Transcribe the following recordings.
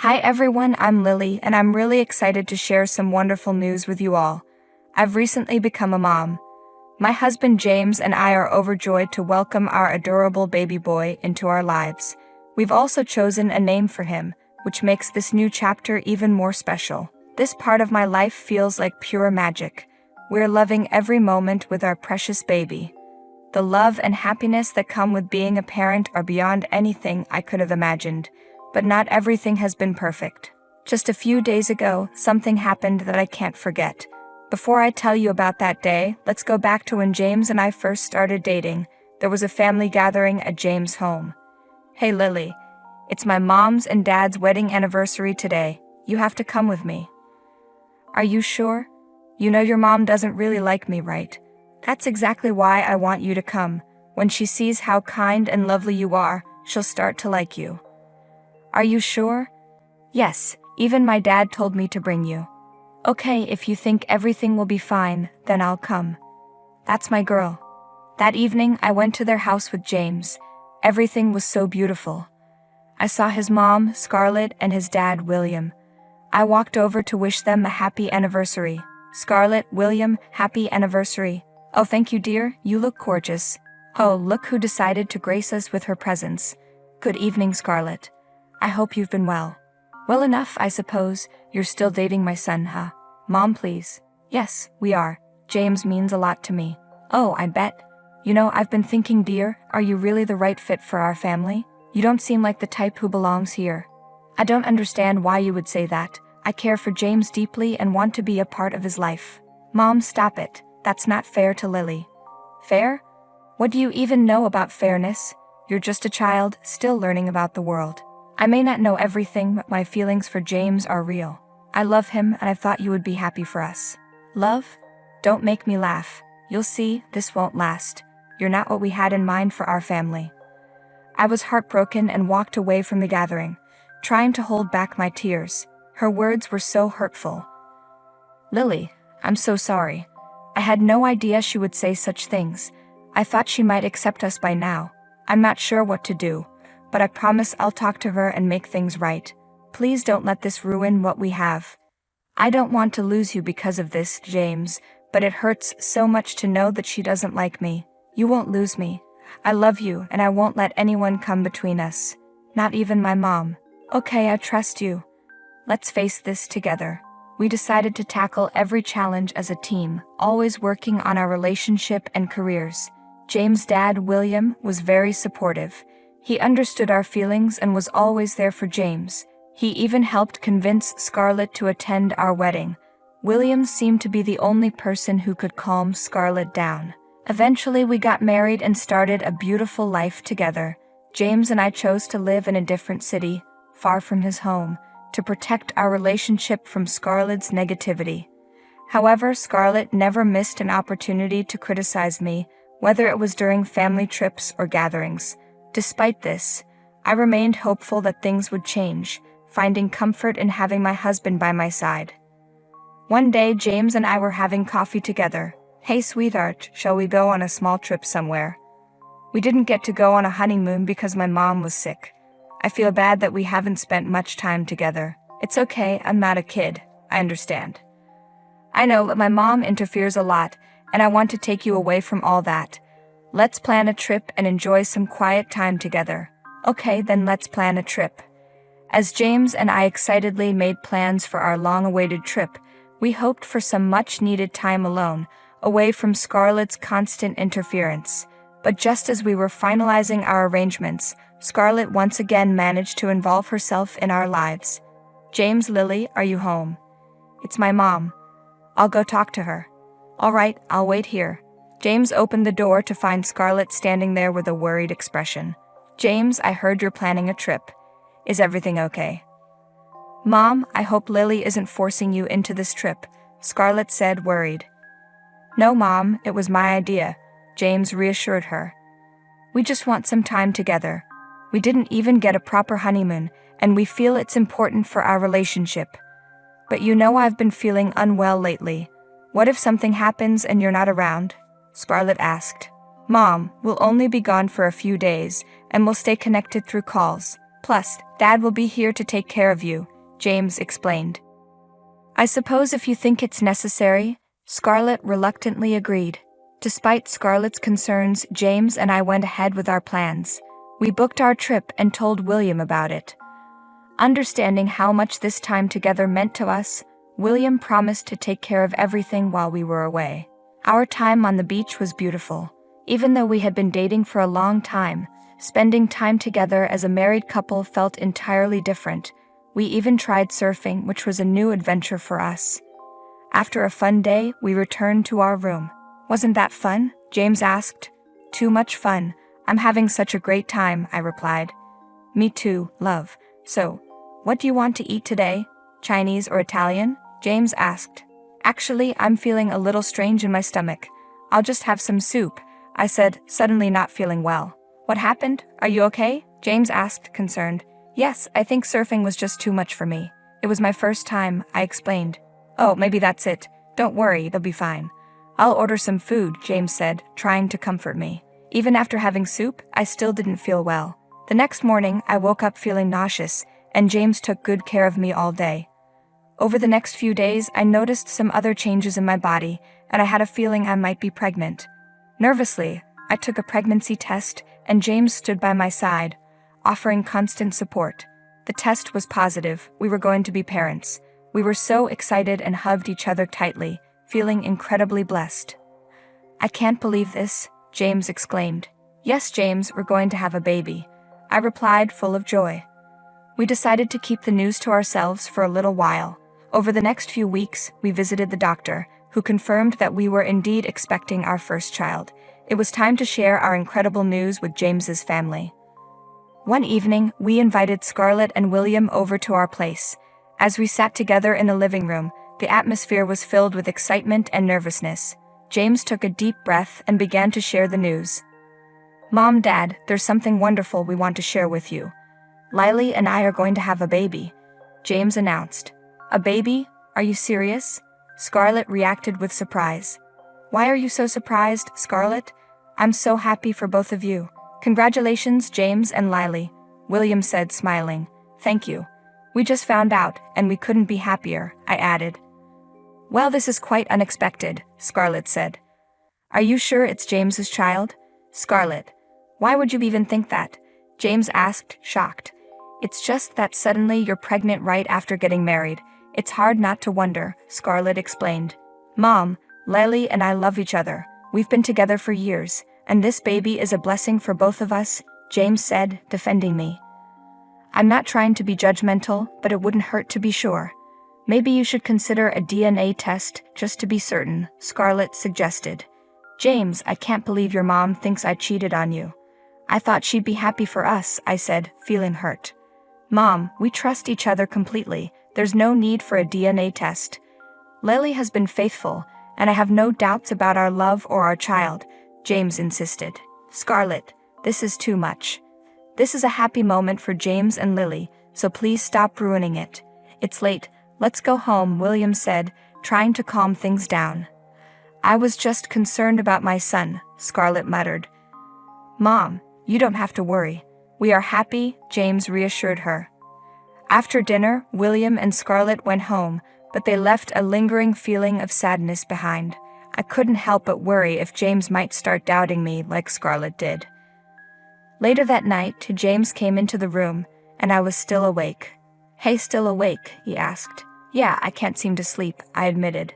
Hi everyone, I'm Lily, and I'm really excited to share some wonderful news with you all. I've recently become a mom. My husband James and I are overjoyed to welcome our adorable baby boy into our lives. We've also chosen a name for him, which makes this new chapter even more special. This part of my life feels like pure magic. We're loving every moment with our precious baby. The love and happiness that come with being a parent are beyond anything I could have imagined. But not everything has been perfect. Just a few days ago, something happened that I can't forget. Before I tell you about that day, let's go back to when James and I first started dating. There was a family gathering at James' home. Hey Lily, it's my mom's and dad's wedding anniversary today. You have to come with me. Are you sure? You know your mom doesn't really like me, right? That's exactly why I want you to come. When she sees how kind and lovely you are, she'll start to like you. Are you sure? Yes, even my dad told me to bring you. Okay, if you think everything will be fine, then I'll come. That's my girl. That evening, I went to their house with James. Everything was so beautiful. I saw his mom, Scarlett, and his dad, William. I walked over to wish them a happy anniversary. Scarlett, William, happy anniversary. Oh, thank you, dear. You look gorgeous. Oh, look who decided to grace us with her presence. Good evening, Scarlett. I hope you've been well. Well enough, I suppose. You're still dating my son, huh? Mom, please. Yes, we are. James means a lot to me. Oh, I bet. You know, I've been thinking, dear, are you really the right fit for our family? You don't seem like the type who belongs here. I don't understand why you would say that. I care for James deeply and want to be a part of his life. Mom, stop it. That's not fair to Lily. Fair? What do you even know about fairness? You're just a child, still learning about the world. I may not know everything, but my feelings for James are real. I love him, and I thought you would be happy for us. Love? Don't make me laugh. You'll see, this won't last. You're not what we had in mind for our family. I was heartbroken and walked away from the gathering, trying to hold back my tears. Her words were so hurtful. Lily, I'm so sorry. I had no idea she would say such things. I thought she might accept us by now. I'm not sure what to do. But I promise I'll talk to her and make things right. Please don't let this ruin what we have. I don't want to lose you because of this, James, but it hurts so much to know that she doesn't like me. You won't lose me. I love you, and I won't let anyone come between us. Not even my mom. Okay, I trust you. Let's face this together. We decided to tackle every challenge as a team, always working on our relationship and careers. James' dad, William, was very supportive. He understood our feelings and was always there for James. He even helped convince Scarlett to attend our wedding. William seemed to be the only person who could calm Scarlett down. Eventually, we got married and started a beautiful life together. James and I chose to live in a different city, far from his home, to protect our relationship from Scarlett's negativity. However, Scarlett never missed an opportunity to criticize me, whether it was during family trips or gatherings. Despite this, I remained hopeful that things would change, finding comfort in having my husband by my side. One day, James and I were having coffee together. Hey sweetheart, shall we go on a small trip somewhere? We didn't get to go on a honeymoon because my mom was sick. I feel bad that we haven't spent much time together. It's okay, I'm not a kid. I understand. I know, but my mom interferes a lot, and I want to take you away from all that. Let's plan a trip and enjoy some quiet time together. Okay, then let's plan a trip. As James and I excitedly made plans for our long-awaited trip, we hoped for some much-needed time alone, away from Scarlett's constant interference. But just as we were finalizing our arrangements, Scarlett once again managed to involve herself in our lives. James, Lily, are you home? It's my mom. I'll go talk to her. All right, I'll wait here. James opened the door to find Scarlett standing there with a worried expression. James, I heard you're planning a trip. Is everything okay? Mom, I hope Lily isn't forcing you into this trip, Scarlett said, worried. No, Mom, it was my idea, James reassured her. We just want some time together. We didn't even get a proper honeymoon, and we feel it's important for our relationship. But you know I've been feeling unwell lately. What if something happens and you're not around? Scarlett asked. Mom, we'll only be gone for a few days, and we'll stay connected through calls. Plus, Dad will be here to take care of you. James explained. I suppose if you think it's necessary, Scarlett reluctantly agreed. Despite Scarlett's concerns, James and I went ahead with our plans. We booked our trip and told William about it. Understanding how much this time together meant to us, William promised to take care of everything while we were away. Our time on the beach was beautiful. Even though we had been dating for a long time, spending time together as a married couple felt entirely different. We even tried surfing, which was a new adventure for us. After a fun day, we returned to our room. Wasn't that fun? James asked. Too much fun. I'm having such a great time, I replied. Me too, love. So, what do you want to eat today? Chinese or Italian? James asked. Actually, I'm feeling a little strange in my stomach. I'll just have some soup, I said, suddenly not feeling well. What happened? Are you okay? James asked, concerned. Yes, I think surfing was just too much for me. It was my first time, I explained. Oh, maybe that's it. Don't worry, they'll be fine. I'll order some food, James said, trying to comfort me. Even after having soup, I still didn't feel well. The next morning, I woke up feeling nauseous, and James took good care of me all day. Over the next few days, I noticed some other changes in my body, and I had a feeling I might be pregnant. Nervously, I took a pregnancy test, and James stood by my side, offering constant support. The test was positive. We were going to be parents. We were so excited and hugged each other tightly, feeling incredibly blessed. I can't believe this, James exclaimed. Yes, James, we're going to have a baby, I replied, full of joy. We decided to keep the news to ourselves for a little while. Over the next few weeks, we visited the doctor, who confirmed that we were indeed expecting our first child. It was time to share our incredible news with James's family. One evening, we invited Scarlett and William over to our place. As we sat together in the living room, the atmosphere was filled with excitement and nervousness. James took a deep breath and began to share the news. Mom, Dad, there's something wonderful we want to share with you. Lily and I are going to have a baby, James announced. A baby? Are you serious? Scarlett reacted with surprise. Why are you so surprised, Scarlett? I'm so happy for both of you. Congratulations, James and Lily, William said, smiling. Thank you. We just found out, and we couldn't be happier, I added. Well, this is quite unexpected, Scarlett said. Are you sure it's James's child? Scarlett, why would you even think that? James asked, shocked. It's just that suddenly you're pregnant right after getting married. It's hard not to wonder, Scarlett explained. Mom, Lily and I love each other. We've been together for years, and this baby is a blessing for both of us, James said, defending me. I'm not trying to be judgmental, but it wouldn't hurt to be sure. Maybe you should consider a DNA test just to be certain, Scarlett suggested. James, I can't believe your mom thinks I cheated on you. I thought she'd be happy for us, I said, feeling hurt. Mom, we trust each other completely. There's no need for a DNA test. Lily has been faithful, and I have no doubts about our love or our child, James insisted. Scarlett, this is too much. This is a happy moment for James and Lily, so please stop ruining it. It's late, let's go home, William said, trying to calm things down. I was just concerned about my son, Scarlett muttered. Mom, you don't have to worry. We are happy, James reassured her. After dinner, William and Scarlett went home, but they left a lingering feeling of sadness behind. I couldn't help but worry if James might start doubting me like Scarlett did. Later that night, James came into the room, and I was still awake. Hey, still awake? He asked. Yeah, I can't seem to sleep, I admitted.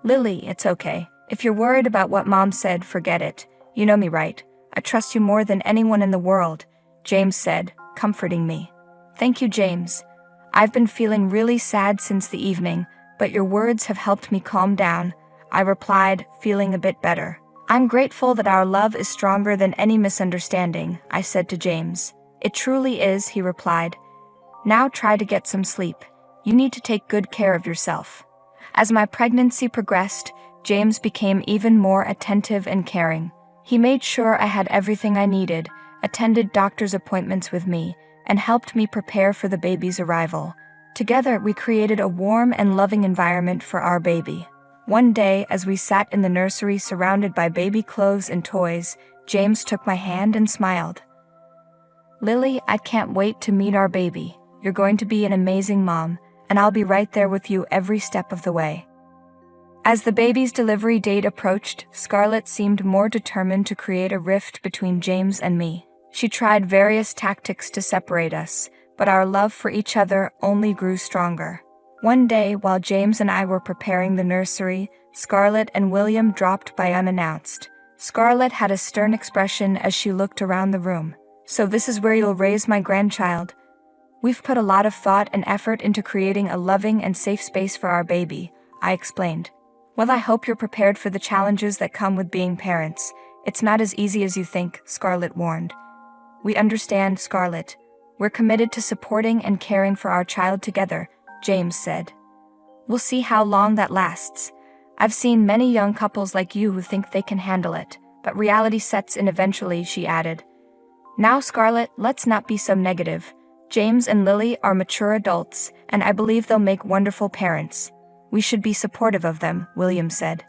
Lily, it's okay. If you're worried about what Mom said, forget it. You know me, right? I trust you more than anyone in the world, James said, comforting me. Thank you, James. I've been feeling really sad since the evening, but your words have helped me calm down, I replied, feeling a bit better. I'm grateful that our love is stronger than any misunderstanding, I said to James. It truly is, he replied. Now try to get some sleep. You need to take good care of yourself. As my pregnancy progressed, James became even more attentive and caring. He made sure I had everything I needed, attended doctor's appointments with me, and helped me prepare for the baby's arrival. Together, we created a warm and loving environment for our baby. One day, as we sat in the nursery surrounded by baby clothes and toys, James took my hand and smiled. Lily, I can't wait to meet our baby, You're going to be an amazing mom, and I'll be right there with you every step of the way." As the baby's delivery date approached, Scarlett seemed more determined to create a rift between James and me. She tried various tactics to separate us, but our love for each other only grew stronger. One day, while James and I were preparing the nursery, Scarlett and William dropped by unannounced. Scarlett had a stern expression as she looked around the room. "So this is where you'll raise my grandchild? We've put a lot of thought and effort into creating a loving and safe space for our baby," I explained. "Well, I hope you're prepared for the challenges that come with being parents. It's not as easy as you think," Scarlett warned. "We understand, Scarlett. We're committed to supporting and caring for our child together," James said. "We'll see how long that lasts. I've seen many young couples like you who think they can handle it, but reality sets in eventually," she added. "Now, Scarlett, let's not be so negative. James and Lily are mature adults, and I believe they'll make wonderful parents. We should be supportive of them," William said.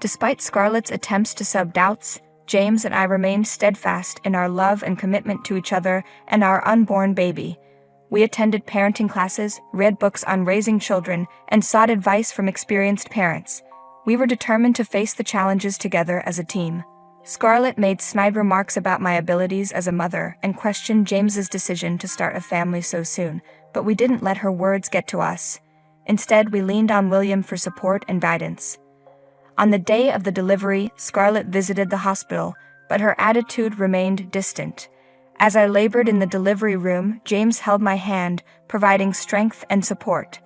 Despite Scarlett's attempts to sow doubts, James and I remained steadfast in our love and commitment to each other and our unborn baby. We attended parenting classes, read books on raising children, and sought advice from experienced parents. We were determined to face the challenges together as a team. Scarlett made snide remarks about my abilities as a mother and questioned James's decision to start a family so soon, but we didn't let her words get to us. Instead, we leaned on William for support and guidance. On the day of the delivery, Scarlett visited the hospital, but her attitude remained distant. As I labored in the delivery room, James held my hand, providing strength and support.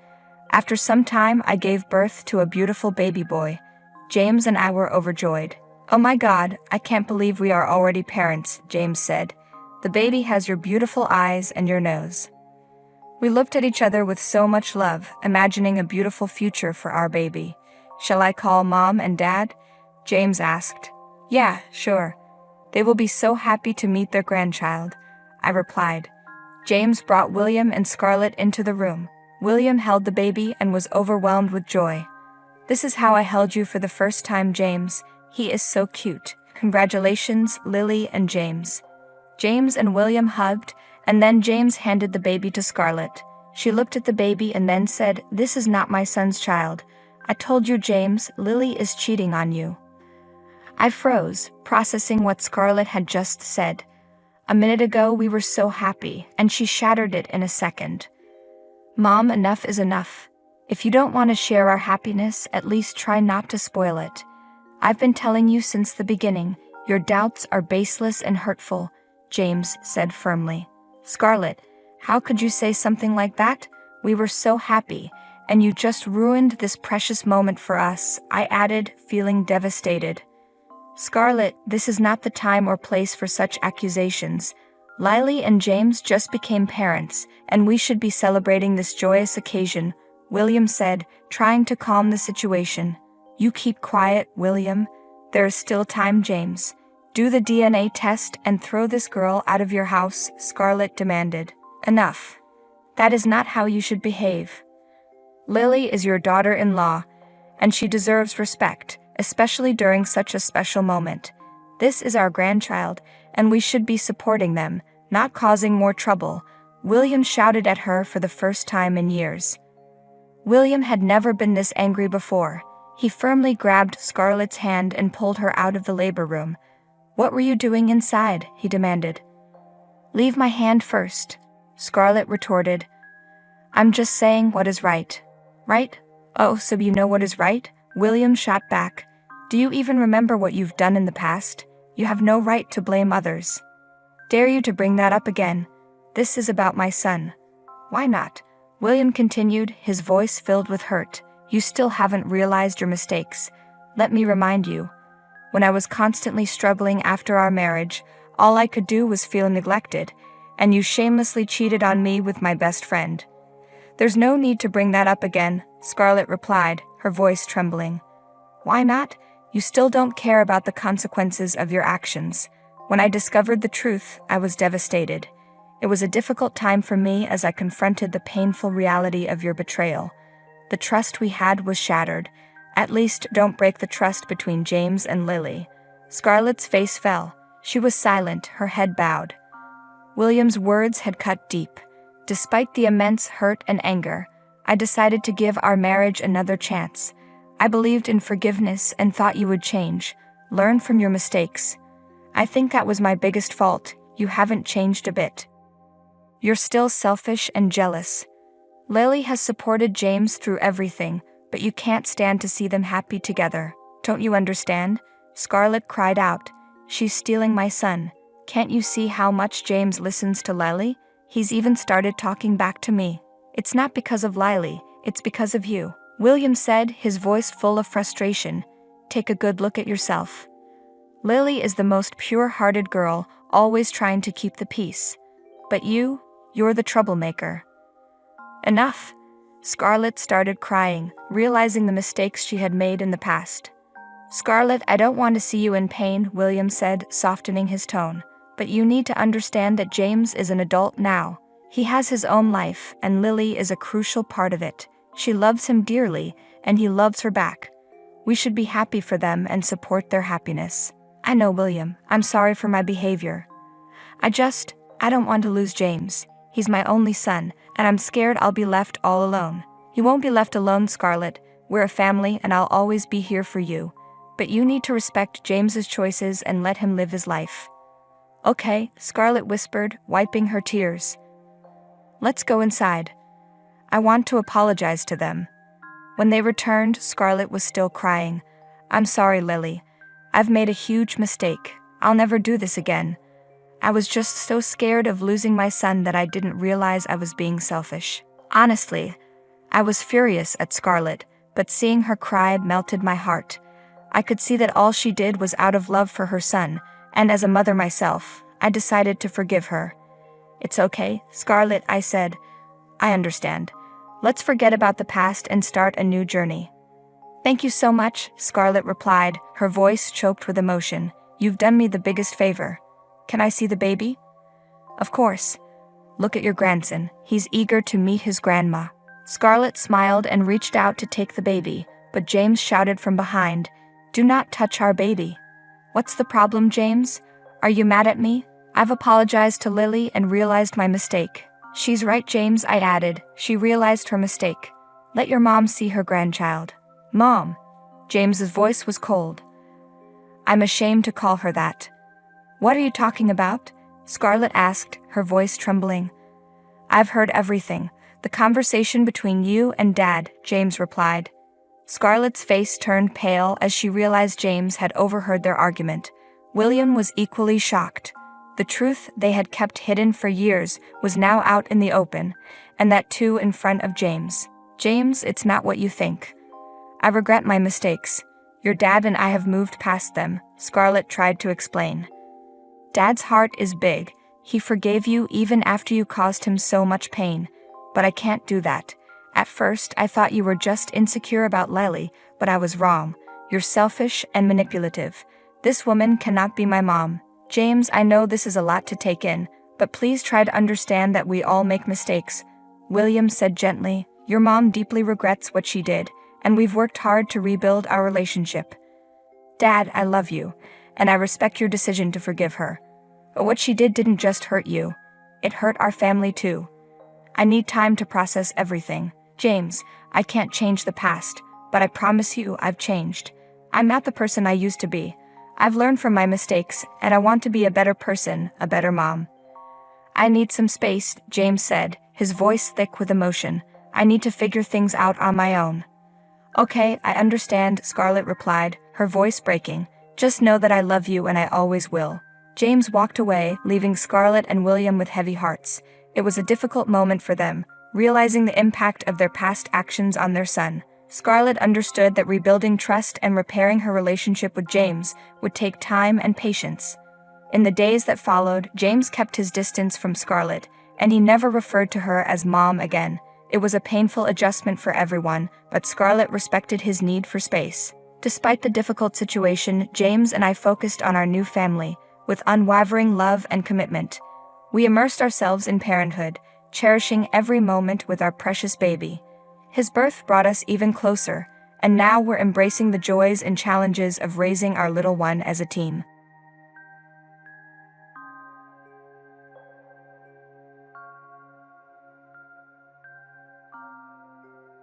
After some time, I gave birth to a beautiful baby boy. James and I were overjoyed. "Oh my God, I can't believe we are already parents," James said. "The baby has your beautiful eyes and your nose." We looked at each other with so much love, imagining a beautiful future for our baby. "Shall I call Mom and Dad?" James asked. "Yeah, sure. They will be so happy to meet their grandchild," I replied. James brought William and Scarlett into the room. William held the baby and was overwhelmed with joy. "This is how I held you for the first time, James. He is so cute. Congratulations, Lily and James." James and William hugged, and then James handed the baby to Scarlett. She looked at the baby and then said, "This is not my son's child. I told you, James, Lily is cheating on you." I froze, processing what Scarlett had just said. A minute ago we were so happy, and she shattered it in a second. "Mom, enough is enough. If you don't want to share our happiness, at least try not to spoil it. I've been telling you since the beginning, your doubts are baseless and hurtful," James said firmly. "Scarlett, how could you say something like that? We were so happy, and you just ruined this precious moment for us," I added, feeling devastated. "Scarlett, this is not the time or place for such accusations. Lily and James just became parents, and we should be celebrating this joyous occasion," William said, trying to calm the situation. "You keep quiet, William. There is still time, James. Do the DNA test and throw this girl out of your house," Scarlett demanded. "Enough. That is not how you should behave. Lily is your daughter-in-law, and she deserves respect, especially during such a special moment. This is our grandchild, and we should be supporting them, not causing more trouble," William shouted at her for the first time in years. William had never been this angry before. He firmly grabbed Scarlett's hand and pulled her out of the labor room. "What were you doing inside?" he demanded. "Leave my hand first," Scarlett retorted. "I'm just saying what is right." "Right? Oh, so you know what is right?" William shot back. "Do you even remember what you've done in the past? You have no right to blame others. Dare you to bring that up again? This is about my son." "Why not?" William continued, his voice filled with hurt. "You still haven't realized your mistakes. Let me remind you. When I was constantly struggling after our marriage, all I could do was feel neglected, and you shamelessly cheated on me with my best friend." "There's no need to bring that up again," Scarlett replied, her voice trembling. "Why not? You still don't care about the consequences of your actions. When I discovered the truth, I was devastated. It was a difficult time for me as I confronted the painful reality of your betrayal. The trust we had was shattered. At least don't break the trust between James and Lily." Scarlett's face fell. She was silent, her head bowed. William's words had cut deep. Despite the immense hurt and anger, I decided to give our marriage another chance. I believed in forgiveness and thought you would change, learn from your mistakes. I think that was my biggest fault. You haven't changed a bit. You're still selfish and jealous. Lily has supported James through everything, but you can't stand to see them happy together. Don't you understand? Scarlett cried out. She's stealing my son. Can't you see how much James listens to Lily? He's even started talking back to me. It's not because of Lily, it's because of you. William said, his voice full of frustration. Take a good look at yourself. Lily is the most pure-hearted girl, always trying to keep the peace. But you're the troublemaker. Enough. Scarlett started crying, realizing the mistakes she had made in the past. Scarlett, I don't want to see you in pain, William said, softening his tone. But you need to understand that James is an adult now. He has his own life, and Lily is a crucial part of it. She loves him dearly, and he loves her back. We should be happy for them and support their happiness. I know, William. I'm sorry for my behavior. I don't want to lose James. He's my only son, and I'm scared I'll be left all alone. You won't be left alone, Scarlett. We're a family, and I'll always be here for you. But you need to respect James's choices and let him live his life. Okay, Scarlett whispered, wiping her tears. Let's go inside. I want to apologize to them. When they returned, Scarlett was still crying. I'm sorry, Lily. I've made a huge mistake. I'll never do this again. I was just so scared of losing my son that I didn't realize I was being selfish. Honestly, I was furious at Scarlett, but seeing her cry melted my heart. I could see that all she did was out of love for her son, and as a mother myself, I decided to forgive her. It's okay, Scarlett, I said. I understand. Let's forget about the past and start a new journey. Thank you so much, Scarlett replied, her voice choked with emotion. You've done me the biggest favor. Can I see the baby? Of course. Look at your grandson. He's eager to meet his grandma. Scarlett smiled and reached out to take the baby, but James shouted from behind, Do not touch our baby. What's the problem, James? Are you mad at me? I've apologized to Lily and realized my mistake. She's right, James, I added. She realized her mistake. Let your mom see her grandchild. Mom. James's voice was cold. I'm ashamed to call her that. What are you talking about? Scarlett asked, her voice trembling. I've heard everything. The conversation between you and Dad, James replied. Scarlett's face turned pale as she realized James had overheard their argument. William was equally shocked. The truth they had kept hidden for years was now out in the open, and that too in front of James. James, it's not what you think. I regret my mistakes. Your dad and I have moved past them, Scarlett tried to explain. Dad's heart is big. He forgave you even after you caused him so much pain. But I can't do that. At first, I thought you were just insecure about Lily, but I was wrong. You're selfish and manipulative. This woman cannot be my mom. James, I know this is a lot to take in, but please try to understand that we all make mistakes. William said gently, Your mom deeply regrets what she did, and we've worked hard to rebuild our relationship. Dad, I love you, and I respect your decision to forgive her. But what she did didn't just hurt you. It hurt our family too. I need time to process everything. James, I can't change the past, but I promise you I've changed. I'm not the person I used to be. I've learned from my mistakes, and I want to be a better person, a better mom. I need some space, James said, his voice thick with emotion. I need to figure things out on my own. Okay, I understand, Scarlett replied, her voice breaking. Just know that I love you and I always will. James walked away, leaving Scarlett and William with heavy hearts. It was a difficult moment for them, realizing the impact of their past actions on their son. Scarlett understood that rebuilding trust and repairing her relationship with James would take time and patience. In the days that followed, James kept his distance from Scarlett, and he never referred to her as Mom again. It was a painful adjustment for everyone, but Scarlett respected his need for space. Despite the difficult situation, James and I focused on our new family, with unwavering love and commitment. We immersed ourselves in parenthood, cherishing every moment with our precious baby. His birth brought us even closer, and now we're embracing the joys and challenges of raising our little one as a team.